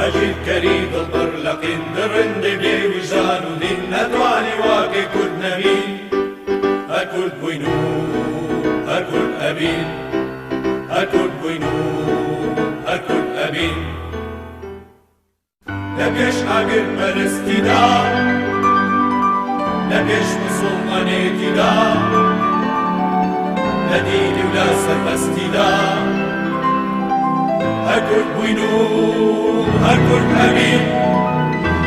ئەجیر کەری دڵبڕ لە قیندە ڕندی بێویژان و دین نەتوانی واقعی کورد نەبین هەر کورد بووین و هەر کورد ئەبین هەر کورد بووین و هەر کورد ئەبین لە پێش ئاگر پەرستیدا لە پێش موسڵمانێتیدا لە دینی و لە سەربەستیدا هەر کورد بووین و هەر کورد ئەبین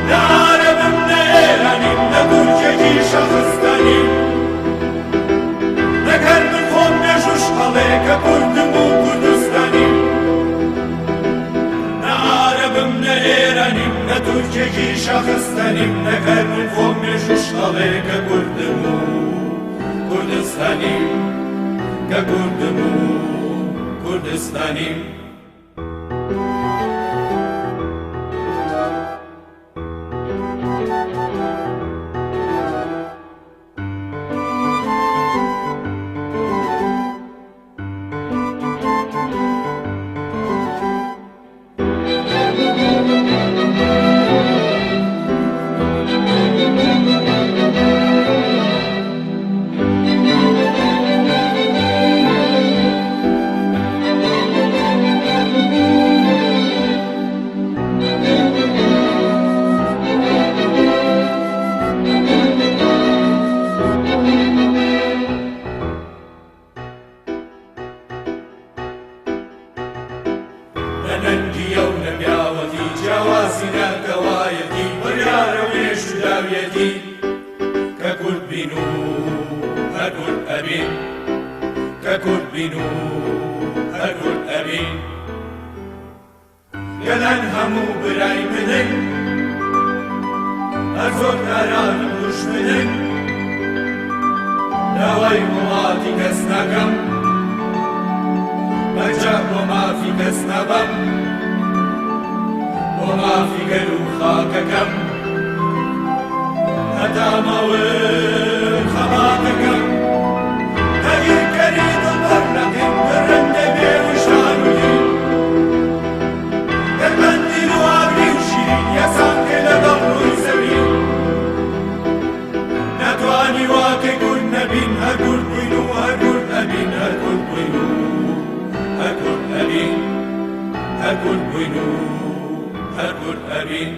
لە عارەبم نە ئێرانیم لە تورکێکی شەخستانیم نەگەر من خۆم مێژوش هەڵێ کە کوردم و کوردستانیم نە عارەبم نە ئێرانیم لە تورکێکی شەخستانیم نەگەر من خۆم مێژوش هەڵێ کە کوردم و کوردستانیم کە کوردم و کوردستانیم نەنگیە و نەپیاوەتی جیاوازی ناکەوایەتی بڕیارە وێژ و داویەتی کە کورد بین و هەر کورد ئەبین کە کورد بین و هەر کورد ئەبین گەلان هەموو برای منن هەر زۆر کارانم دوژمنن داوای وڵاتی کەس ناکەم بەجا بۆ مافی کەس نەبەم بۆ مافی گەل و خاکەکەم هەتا ماوەم خەماتەکەم ئەگیرکەری دڵبەر لە قیندە ڕندە بێویژان و دین دەربەندین و ئابری و شیرین یەسان کە لەگەڵ ڕووی زەوین نەتوانی واقعی کورد نەبین هەر کورد بووین و هەر کورد ئەبین هەر کورد بووین و هەر کورد ئەبین هەر کورد بووین و هەر کورد ئەبین